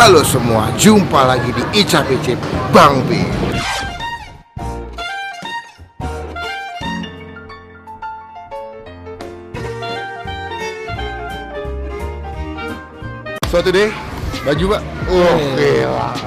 Halo semua, jumpa lagi di Icap Icip Bang B. So today, baju Pak? Oke lah.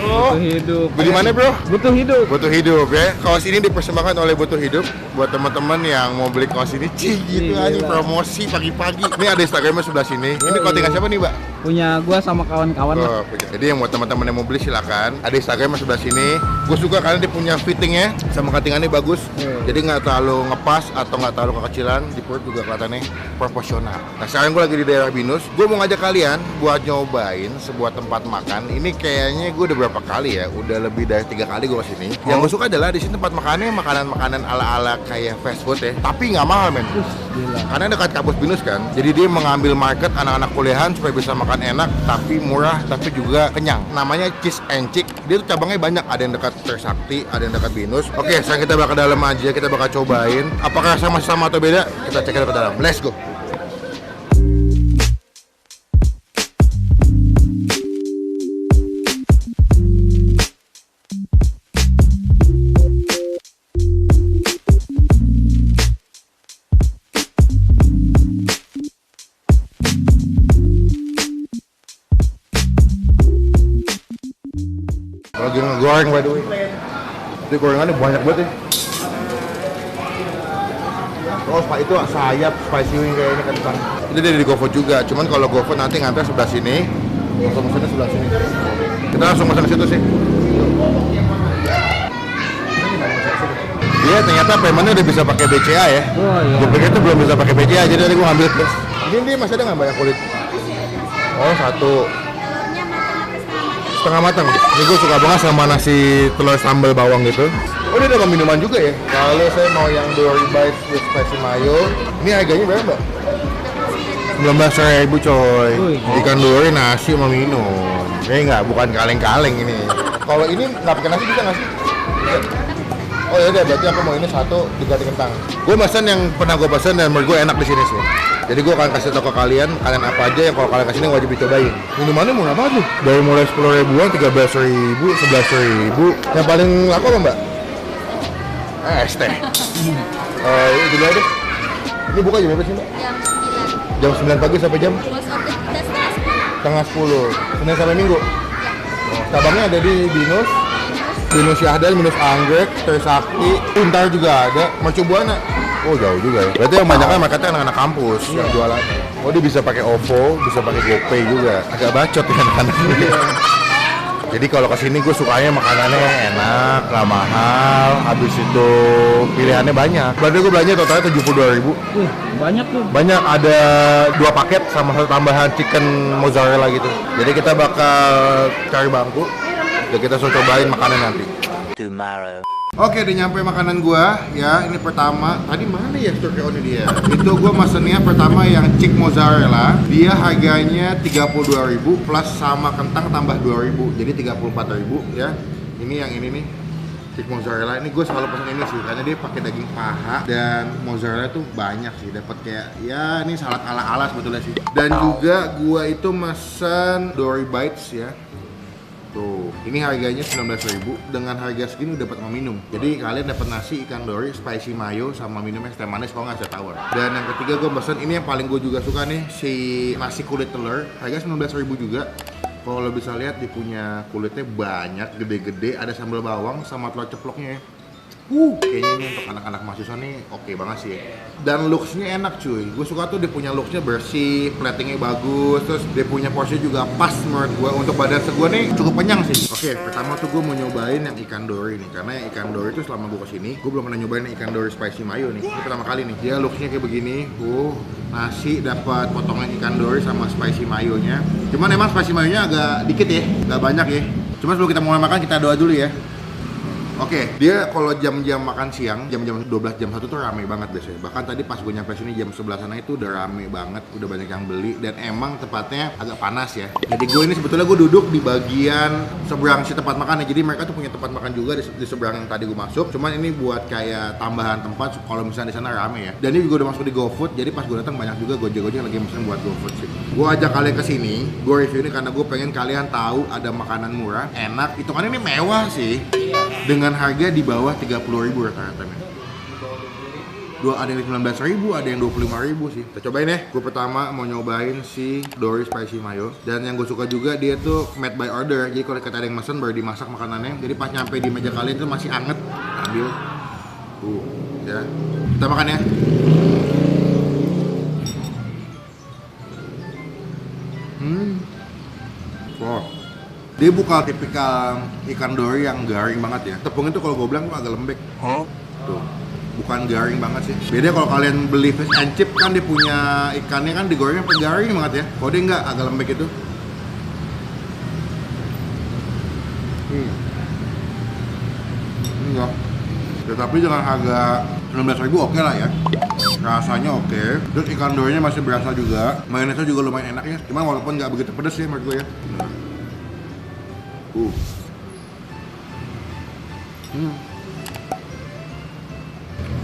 Butuh hidup. Beli mana bro? Butuh hidup. Butuh hidup ya. Kaos ini dipersembahkan oleh Butuh Hidup buat teman-teman yang mau beli kaos ini. Cih gitu aja promosi pagi-pagi. Ini ada Instagramnya sebelah sini. Ini kontengan siapa nih Mbak? Punya gua sama kawan-kawan lah. Punya. Jadi yang buat teman-teman yang mau beli silakan. Ada Instagramnya sebelah sini. Gue suka karena dia punya fittingnya sama cuttingannya bagus. Jadi nggak terlalu ngepas atau nggak terlalu kekecilan. Di perut juga kelihatannya proporsional. Nah sekarang gue lagi di daerah Binus. Gue mau ngajak kalian buat nyobain sebuah tempat makan. Ini kayaknya gue udah berapa kali ya? Udah lebih dari 3 kali gue kesini. Yang gue suka adalah di sini tempat makannya makanan-makanan ala-ala kayak fast food ya. Tapi nggak mahal men. Gila. Karena dekat kampus Binus kan. Jadi dia mengambil market anak-anak kuliahan supaya bisa makan enak tapi murah tapi juga kenyang. Namanya Cheese and Chick. Dia tuh cabangnya banyak. Ada yang dekat Trisakti, ada yang dekat Binus. Oke, sekarang kita bakal ke dalam aja. Kita bakal cobain. Apakah sama-sama atau beda? Kita cek ke dalam. Let's go. Lagi ngegoreng by the way. Itu gorengannya banyak banget ya. Oh, itu sayap spicy wing kayak ini kentang. Ini dari GoFood juga, cuman kalau GoFood nanti ngantar sebelah sini, mesennya sebelah sini. Kita langsung pesan ke situ sih. Iya, ternyata paymentnya udah bisa pakai BCA ya. Oh iya. Gue pikir itu belum bisa pakai BCA, jadi tadi gue ngambil cash. Ini masih ada nggak banyak kulit? Oh, satu. Setengah matang. Ini gue suka banget sama nasi telur sambal bawang gitu. Oh, dia ada minuman juga ya? Kalau saya mau yang Dory Bites with spicy mayo. Ini harganya berapa Mbak? 19.000 coy. Ikan Dory, nasi sama minum. Ini nggak, bukan kaleng-kaleng ini. Kalau ini nggak pakai nasi bisa nggak sih? Bisa. Oh ya udah, berarti aku mau ini satu diganti kentang. Gue pesan yang pernah gue pesan dan menurut gue enak di sini sih. Jadi gue akan kasih tau ke kalian apa aja yang kalau kalian kesini wajib dicobain. Minumannya murah banget tuh. Dari mulai 10 ribuan, 13.000, 11.000. Yang paling laku apa Mbak? Es teh. Ini dulu deh. Ini buka jam berapa sih Mbak? Jam 9. Jam 9 pagi sampai jam? Close of business Setengah 10. Senin sampai Minggu? Cabangnya ada di Binus, Binus Syahdan, Binus Anggrek, Trisakti, Untar juga ada, Mercubuana. Oh jauh juga ya. Berarti yang banyak kan marketnya anak-anak kampus yang jualan. Oh dia bisa pakai OVO, bisa pakai GoPay juga. Agak bacot ya anak-anak. Jadi kalau kesini gue sukanya makanannya enak, nggak mahal. Habis itu pilihannya banyak. Berarti gue belanja totalnya 72.000. Banyak tuh. Banyak, ada 2 paket sama satu tambahan chicken mozzarella gitu. Jadi kita bakal cari bangku dan kita cobain makanan nanti. Tomorrow. Oke, udah nyampe makanan gua ya. Ini pertama, tadi mana ya Sturkeon dia? Itu gua mesennya pertama yang chick mozzarella. Dia harganya 32.000 plus sama kentang tambah 2.000. Jadi 34.000 ya. Ini yang ini nih. Chick mozzarella ini gue selalu pesen ini sih karena dia pakai daging paha dan mozzarella tuh banyak sih, dapat kayak ya ini salad ala-ala sebetulnya sih. Dan juga gua itu mesen Dory Bites ya. Tuh, ini harganya 19.000. Dengan harga segini udah dapat sama minum. Jadi kalian dapat nasi ikan dory, spicy mayo sama minumnya es teh manis kalau nggak tawar. Dan yang ketiga gue pesen ini yang paling gue juga suka nih, si nasi kulit telur. Harga 19.000 juga. Kalau lo bisa lihat dia punya kulitnya banyak, gede-gede, ada sambal bawang sama telur ceploknya ya. Kayaknya ini untuk anak-anak mahasiswa nih oke banget sih ya. Dan looks-nya enak cuy. Gue suka tuh dia punya looks-nya bersih, platingnya bagus, terus dia punya porsi juga pas menurut gue. Untuk badan gue nih cukup kenyang sih. Oke, pertama tuh gue mau nyobain yang ikan dory nih. Karena yang ikan dory itu selama gue kesini, gue belum pernah nyobain yang ikan dory spicy mayo nih. Ini pertama kali nih. Dia looks-nya kayak begini. Nasi dapat potongan ikan dory sama spicy mayonya. Cuman emang spicy mayonya agak dikit ya, nggak banyak ya. Cuma sebelum kita mulai makan kita doa dulu ya. Oke, dia kalau jam-jam makan siang, jam-jam 12, jam 1 tuh rame banget biasanya. Bahkan tadi pas gue nyampe sini jam 11 sana itu udah rame banget, udah banyak yang beli. Dan emang tempatnya agak panas ya. Jadi gue ini sebetulnya gue duduk di bagian seberang si tempat makan ya. Jadi mereka tuh punya tempat makan juga di seberang yang tadi gue masuk. Cuman ini buat kayak tambahan tempat kalau misalnya di sana rame ya. Dan ini juga udah masuk di GoFood, jadi pas gue datang banyak juga gojek-gojek lagi mesen buat GoFood sih. Gue ajak kalian ke sini, gue review ini karena gue pengen kalian tahu ada makanan murah, enak. Hitungannya ini mewah sih, dengan harga di bawah 30.000 rata-rata. Ada yang 19.000, ada yang 25.000 sih. Kita cobain ya. Gue pertama mau nyobain si Dory Spicy Mayo. Dan yang gue suka juga dia tuh made by order. Jadi kalau kita ada yang mesen baru dimasak makanannya. Jadi pas nyampe di meja kalian tuh masih anget. Ambil. Ya. Kita makan ya. Wow. Dia bukan tipikal ikan dory yang garing banget ya. Tepung itu kalau gue bilang tuh agak lembek. Tuh. Bukan garing banget sih. Beda kalau kalian beli fish and chip kan dia punya ikannya kan digorengnya sampai garing banget ya. Kalau dia enggak, agak lembek itu. Enggak. Tetapi dengan harga 19.000 oke lah ya. Rasanya oke. Terus ikan dorinya masih berasa juga. Mayonesnya juga lumayan enak ya. Cuma walaupun nggak begitu pedas sih menurut gue ya.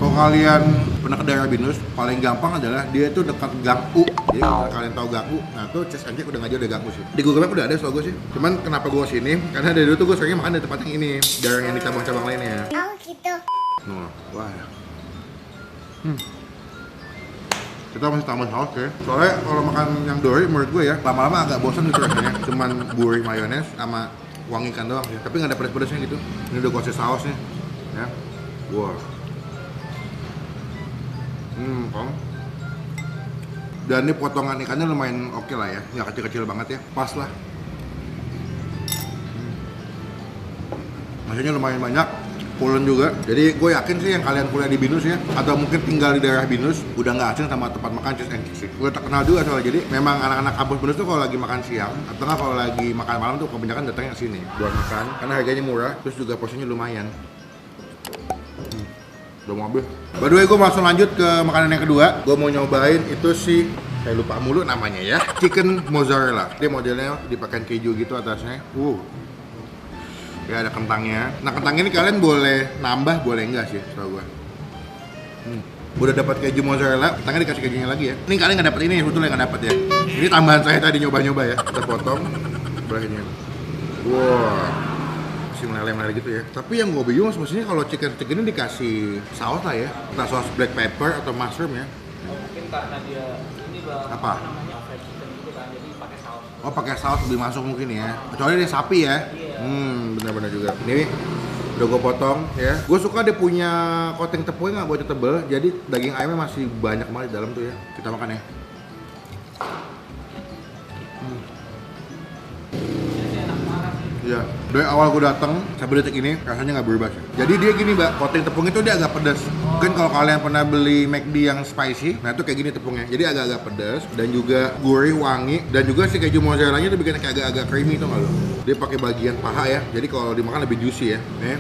Kalau kalian pernah ke daerah Binus, paling gampang adalah dia itu dekat Gang U. Jadi kalau kalian tahu Gang U, nah tuh Fish and Chip udah nggak jauh dari Gang U sih. Di Google Map udah ada setahu gue sih. Cuman kenapa gue sini? Karena dari dulu tuh gue seringnya makan di tempat yang ini, jarang yang di cabang-cabang lainnya. Oh gitu. Wah ya. Kita masih tambah saus ya. Soalnya kalau makan yang dory menurut gue ya, lama-lama agak bosan gitu rasanya. Cuman gurih mayones sama wangi ikan doang ya. Tapi nggak ada pedas-pedasnya gitu. Ini udah gue kasih sausnya, ya. Wow. Kong. Dan ini potongan ikannya lumayan oke lah ya, nggak kecil-kecil banget ya, pas lah. Maksudnya lumayan banyak, pulen juga. Jadi gue yakin sih yang kalian kuliah di Binus ya, atau mungkin tinggal di daerah Binus, udah nggak asing sama tempat makan Fish and Chip. Gue terkenal juga soalnya, jadi memang anak-anak kampus Binus tuh kalau lagi makan siang, atau nggak kalau lagi makan malam tuh kebanyakan datangnya ke sini buat makan, karena harganya murah, terus juga porsinya lumayan. Udah mau habis. By the way, gue langsung lanjut ke makanan yang kedua. Gue mau nyobain itu sih, saya lupa mulu namanya ya, chicken mozzarella. Dia modelnya dipakai keju gitu atasnya. Ya ada kentangnya. Nah kentang ini kalian boleh nambah, boleh enggak sih, setahu gue. Udah dapat keju mozzarella, kentangnya dikasih kejunya lagi ya. Ini kalian nggak dapat ini, sebetulnya nggak dapat ya. Ini tambahan saya tadi nyoba-nyoba ya. Kita potong belahnya. Meleleh-meleleh gitu ya. Tapi yang gue bingung sebenarnya kalau chicken stick ini dikasih saus lah ya. Entah saus black pepper atau mushroom ya. Mungkin karena dia ini bang, apa namanya fried chicken gitu kan, jadi pakai saus. Oh pakai saus lebih masuk mungkin ya. Kecuali dia sapi ya. Benar-benar juga. Ini udah gue potong ya. Gue suka dia punya coating tepungnya nggak buat tebel. Jadi daging ayamnya masih banyak banget di dalam tuh ya. Kita makan ya. Iya, dari awal gue datang sampai detik ini rasanya nggak berubah sih. Jadi dia gini mbak, coating tepung itu dia agak pedas. Mungkin kalau kalian pernah beli McD yang spicy, nah itu kayak gini tepungnya. Jadi agak-agak pedas dan juga gurih, wangi, dan juga si keju mozzarella-nya itu bikin kayak agak-agak creamy tuh nggak lo? Dia pakai bagian paha ya, jadi kalau dimakan lebih juicy ya. Nih,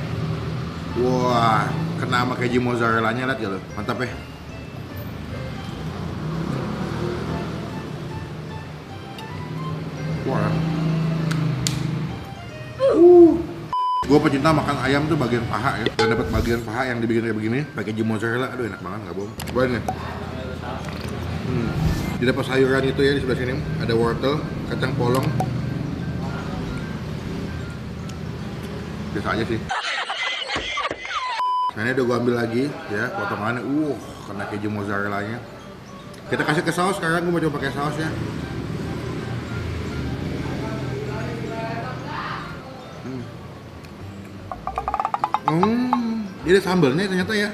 wah, kena sama keju mozzarella-nya lihat ya lo, mantap ya. Wah. Gue pecinta makan ayam tuh bagian paha ya, dan dapat bagian paha yang dibikin kayak begini pakai keju mozzarella, aduh enak banget nggak bohong. Cobain nih. Di dapat sayuran itu ya di sebelah sini ada wortel, kacang polong. Biasa aja sih. Nah ini udah gue ambil lagi ya potongannya, kena keju mozzarella-nya. Kita kasih ke saus sekarang, gue mau coba pakai saus ya. Jadi sambalnya ternyata ya.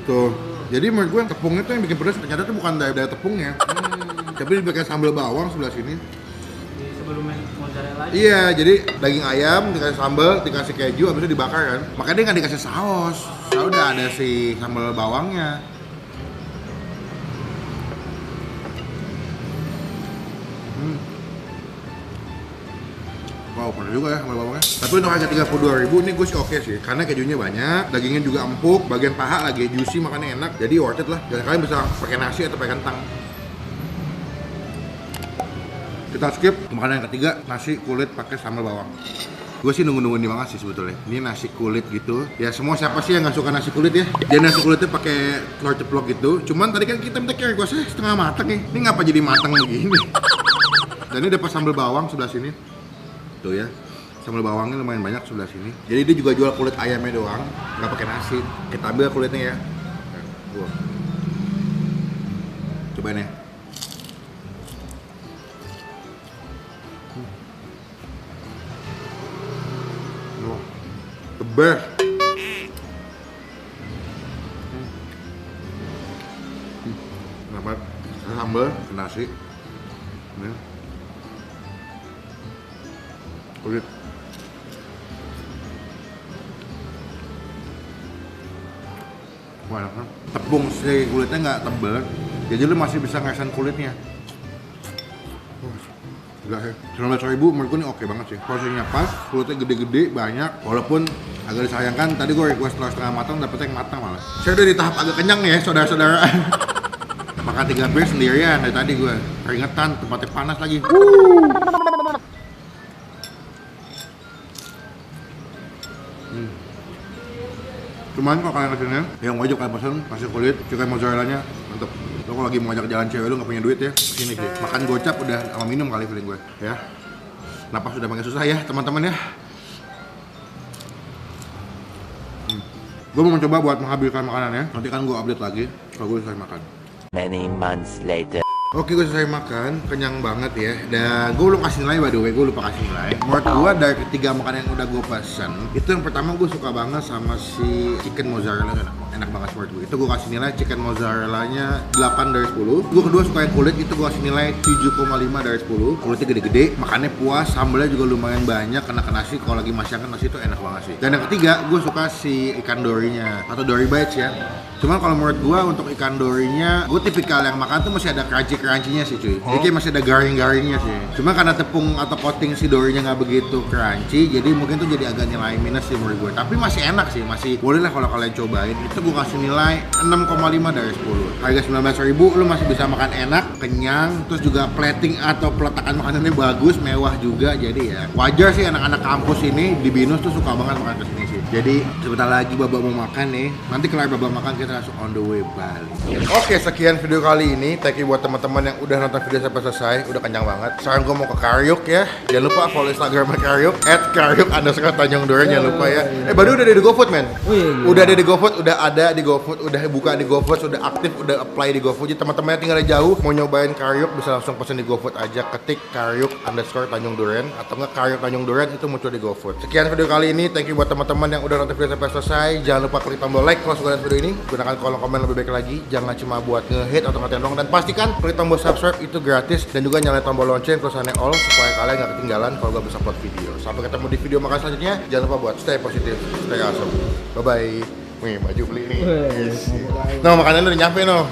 Tuh. Jadi menurut gue tepungnya tuh yang bikin pedas ternyata tuh bukan dari tepungnya. Tapi dipakai sambal bawang sebelah sini. Sebelum mozzarella. Iya, jadi daging ayam dikasih sambal, dikasih keju, habis itu dibakar kan. Makanya dia nggak dikasih saus. Soalnya udah ada si sambal bawangnya. Wow, pedas juga ya sambal bawangnya. Tapi untuk harga 32.000 ini gue sih oke sih. Karena kejunya banyak, dagingnya juga empuk, bagian paha lagi juicy, makannya enak. Jadi worth it lah. Dan kalian bisa pakai nasi atau pakai kentang. Kita skip ke makanan yang ketiga, nasi kulit pakai sambal bawang. Gue sih nunggu-nungguin banget sih sebetulnya. Ini nasi kulit gitu. Ya semua siapa sih yang nggak suka nasi kulit ya? Dia nasi kulitnya pakai telur ceplok gitu. Cuman tadi kan kita minta requestnya setengah matang nih. Ini ngapa jadi matang begini? Dan ini dapat sambal bawang sebelah sini. Tuh ya. Sambal bawangnya lumayan banyak sebelah sini. Jadi dia juga jual kulit ayamnya doang, nggak pakai nasi. Kita ambil kulitnya ya. Tuh. Cobain ya. The best. Kenapa? Sambal, nasi, ini, kulit. Wah, enak kan? Tepung si kulitnya nggak tebal, jadi lu masih bisa ngerasain kulitnya. Enggak ya, 19.000 menurutku ini oke banget sih. Porsinya pas, kulitnya gede-gede, banyak. Walaupun agak disayangkan, tadi gue request telur setengah matang, dapetnya yang matang malah. Saya udah di tahap agak kenyang nih ya, saudara-saudara. Makan 3 piece sendirian dari tadi gue. Keringetan, tempatnya panas lagi. Cuman kalau kalian kesini, yang wajib kalian pesen nasi kulit, chicken mozzarella-nya mantep. Lo kalau lagi mau ajak jalan cewek lu nggak punya duit ya, sini sih. Makan gocap udah sama minum kali feeling gue, ya. Napas udah makin susah ya teman-teman ya. Gue mau mencoba buat menghabiskan makanannya. Nanti kan gue update lagi kalau gue selesai makan. Many months later. Oke, gue selesai makan, kenyang banget ya. Dan gue belum kasih nilai by the way, gue lupa kasih nilai. Menurut gue dari ketiga makanan yang udah gue pesen, itu yang pertama gue suka banget sama si chicken mozzarella, enak banget menurut gue. Itu gue kasih nilai chicken mozzarella-nya 8 dari 10. Gue kedua suka yang kulit, itu gue kasih nilai 7,5 dari 10. Kulitnya gede-gede, makannya puas, sambalnya juga lumayan banyak, kena ke nasi. Kalau lagi masakan nasi itu enak banget sih. Dan yang ketiga, gue suka si ikan dorinya atau dory bites ya. Cuman kalau menurut gua untuk ikan dorinya, gua tipikal yang makan tuh masih ada crunchy-crunchy-nya sih cuy. Jadi kayak masih ada garing-garingnya sih. Cuma karena tepung atau coating si dorinya nggak begitu crunchy, jadi mungkin tuh jadi agak nilai minus sih menurut gua. Tapi masih enak sih, masih boleh lah kalau kalian cobain. Itu gua kasih nilai 6,5 dari 10. Harga 19.000 lu masih bisa makan enak, kenyang, terus juga plating atau peletakan makanannya bagus, mewah juga. Jadi ya wajar sih anak-anak kampus ini di Binus tuh suka banget makan kesini sih. Jadi sebentar lagi Baba mau makan nih. Nanti kelar Baba makan kita langsung on the way balik. Oke, sekian video kali ini. Thank you buat teman-teman yang udah nonton video sampai selesai. Udah kenyang banget. Sekarang gue mau ke Karyuk ya. Jangan lupa follow Instagram Karyuk @karyuk_Tanjung Duren. Jangan lupa ya. Baru udah ada di GoFood men. Udah ada di GoFood, udah ada di GoFood, udah buka di GoFood, sudah aktif, udah apply di GoFood. Jadi teman-teman yang tinggal jauh mau nyobain Karyuk bisa langsung pesen di GoFood aja. Ketik Karyuk_Tanjung Duren atau enggak Karyuk Tanjung Duren, itu muncul di GoFood. Sekian video kali ini. Thank you buat teman-teman yang udah nonton video sampai selesai. Jangan lupa klik tombol like kalau suka video ini. Gunakan kolom komen lebih baik lagi. Jangan cuma buat nge-hate atau ngatain dong. Dan pastikan klik tombol subscribe, itu gratis. Dan juga nyalain tombol lonceng tulisannya all supaya kalian nggak ketinggalan kalau gue bisa upload video. Sampai ketemu di video makan selanjutnya. Jangan lupa buat stay positif, stay awesome. Bye bye. Wih, baju beli nih. Yes. No, makanan udah nyampe no.